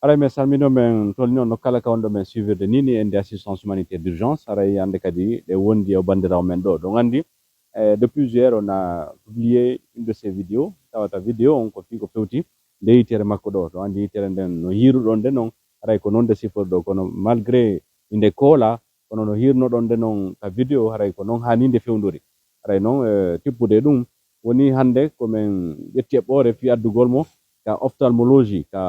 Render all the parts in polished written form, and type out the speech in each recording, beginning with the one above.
aray men salmino men tolni no kala ka wondo men suivre de nini en assistance humanitaire d'urgence aray ande kadi de wondi o bandiraw men do donc andi depuis hier on a publié une de ces vidéos tawata vidéo on ko fi ko fewti de yitere makko do to andi yitere den no hiru don de non aray ko non de sifo do kono malgré inde kola kono no hirno don de non ka vidéo aray ko non haninde fewndori aray non tippude dum woni hande ko men yetti ɓoore fi addugol mo ka ophtalmologie ka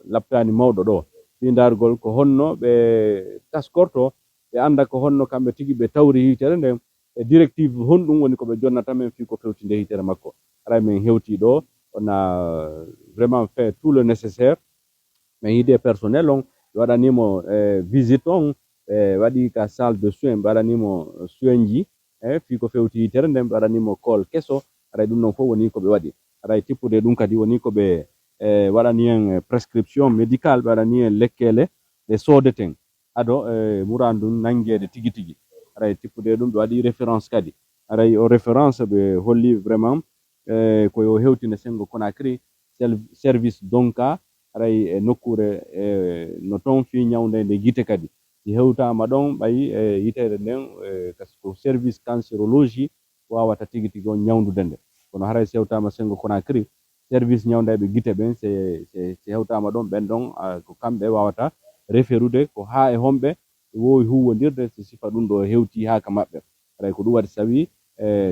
laptani mawɗo ɗo fi dargol ko honno ɓe taskorto ɓe anda ko honno kamɓe tigi ɓe tawri hitere nden e directive honɗum woni koɓe jonnata men fi ko fewti nde hitere makko ara min hewti ɗo on a vraiment fait tout le nécessaire min yiide personnel on ɓe waɗanimo visite on ɓe waɗi ka salle de soin ɓe waɗanimo soin ji fi ko fewti hitere nden ɓe waɗanimo kol kesso aray ɗum noon fof woni koɓe waɗi aray tippude ɗum kadi woni koɓe waɗani en prescription médicale ɓe waɗani en lekkele ɗe soodeten aɗo murandu nanguede tigi tigi aray tippude ɗum ɓe waɗi référence kadi aray o référence ɓe holli vraiment koyo hewtine sengo Conakry service donka aray e nokkure no toon fi ñawde nde guite kadi si hewtama ɗon ɓayi yitere nden ko service cancérologie wawata tigi tigi on ñawdude nde kono haray si hewtama sengo Conakry service ñawdaɓe guite ɓen si hewtama ɗon ɓen ɗon ko kamɓe wawata référude ko ha e homɓe wowi huwodirde so sifa ɗum ɗo hewti ha ka maɓɓe aray ko ɗum waɗi sawi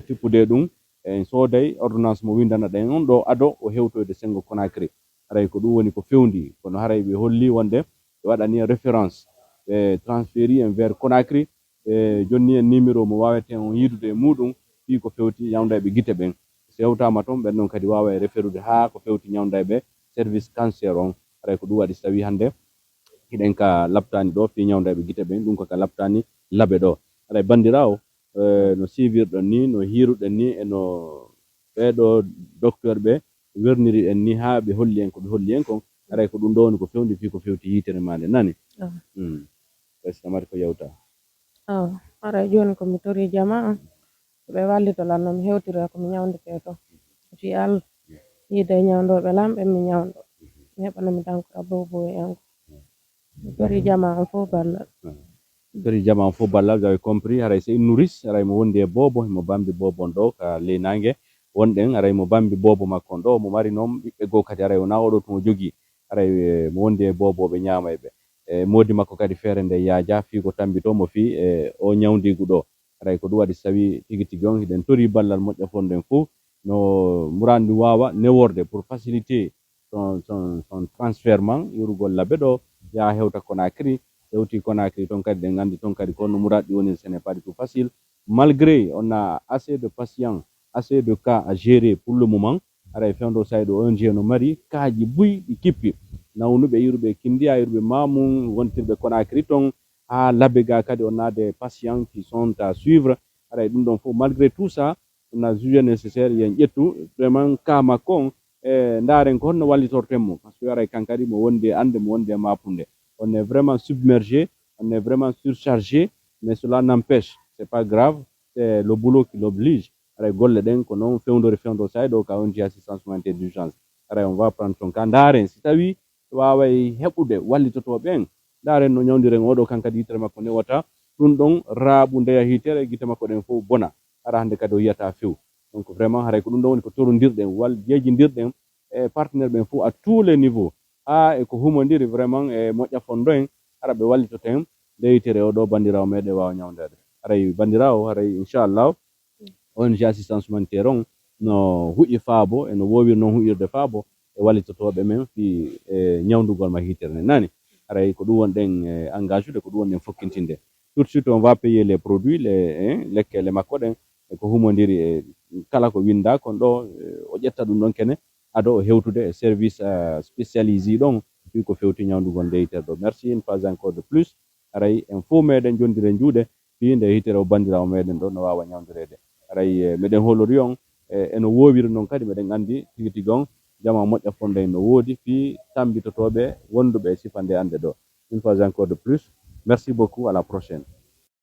tippude ɗum en sooday ordonnance mo windana ɗen on ɗo ado o hewtoyde sengo Conakry aray ko ɗum woni ko fewndi kono haray ɓe holli wonde ɓe waɗani référence ɓe transféri en vers Conakry ɓe jonni en numéro mo wawete on yiidude e muɗum fi ko fewti ñawdaɓe guite ɓen so hewtama toon ɓen ɗon kadi wawa e référude ha ko fewti ñawdaɓe service cancer on aray ko ɗum waɗi so tawi hande hiɗen ka labtani ɗo fi ñawdaɓe guite ɓen ɗum kaka labtani laaɓe ɗo aɗa bandirawo no sivirɗon ni no hiruɗen ni eno ɓeɗo docteur ɓe werniri en ni ha ɓe holli en ko ɓe holli en kon aray ko ɗum ɗo woni ko fewndi fi ko fewti yitere mande nani ɓestamati ko yewta aray joni komi tori jama ɓe wallitolan mi hewtira komi ñawdete to fi Allah yiide ñawdoɓe lamɓe mi ñawdo mi heɓanami dankora bobo e yanko mi tori jama on fof ballal tori jama on fof ballal vous avez compris haray c'est une nourrice aray mo wondi e bobo mo bambi bobo on ɗo ka leynangue wonɗen aray mo bambi bobo makko on ɗo mo mari noon ɓiɓɓe goo kadi aray wona oɗo tomo jogui aray mo wondi e boboɓe ñamayɓe e modi makko kadi feere nde yaaja fi ko tambito mo fi o ñawdigu ɗo aray ko ɗum waɗi so tawi tigui tigui on hiɗen tori ballal moƴƴa fonɗen fof no murandu wawa neworde pour facilité son transfert man yurugol laaɓe ɗo ya hewta Conakry hewti Conakry toon kadi ɗen gandi toon kadi kono muradɗi woni ce n'est pas du tout facile malgré on a assez de patients assez de cas à gérer pour le moment aray fewndo sayɗo ONG no mari kaaji buy ɗi kippi nawnuɓe yuruɓe kindiya yuruɓe mamum wontirɓe Conakry toon ha labbe ga kadi on a des patients qui sont à suivre aray ɗum ɗon fof malgré tout ça on a jugé nécessaire yen ƴettu vraiment ka makko on ndaren ko honno wallitortenmo par ce que aray kankadi mo wondi e ande mo wondi e mapunde on est vraiment submergé on est vraiment surchargé mais cela n'empêche c'est pas grave c'est le boulot qui l'oblige aray golle ɗen ko noon fewndo sayɗo ka on ji assistance humanitaire d'urgence aray on va prendre ton cas ndaren si tawi waway heɓude wallitotoɓe en ndaren no ñawdiren oɗo kankadi yitere makko newata ɗum ɗon raaɓu ndeya hitere guite makko ɗen fof bona ara hande kadi o yiyata few donc vraiment haray ko ɗum ɗon woni ko torodirɗen wal jeejidirɗen e partenaire ɓen fof à tous les niveaux ha eko humodiri vraiment e moƴƴa fondo en ara ɓe wallitoto en nde yitere oɗo bandirawo meɗen wawa ñawdede aray bandirawo haray inchallah ONG assistance humanitaire on no huƴi faabo eno wowiri noon huƴirde faabo e wallitotoɓe men fi ñawdugol ma hitere nde nani aray ko ɗum wonɗen engage ude ko ɗum wonɗen fokkintinde tout de suite on va payer les produits les lekkele makko ɗen eko humodiri e kala ko winda kon ɗo o ƴetta ɗum ɗon kene ado o hewtude e service spécialisé ɗon fi ko fewti ñawdugol nde yitere ɗo merci une fois encore de plus aray en fof meɗen jondire juuɗe fi nde yitere o bandirawo meɗen ɗo no wawa ñawdirede aray meɗen holori on eno wowiri noon kadi meɗen andi tigui tigui on jama moƴƴa fonde no woodi fi tambitotoɓe wonduɓe e sifa nde ande ɗo une fois encore de plus merci beaucoup à la prochaine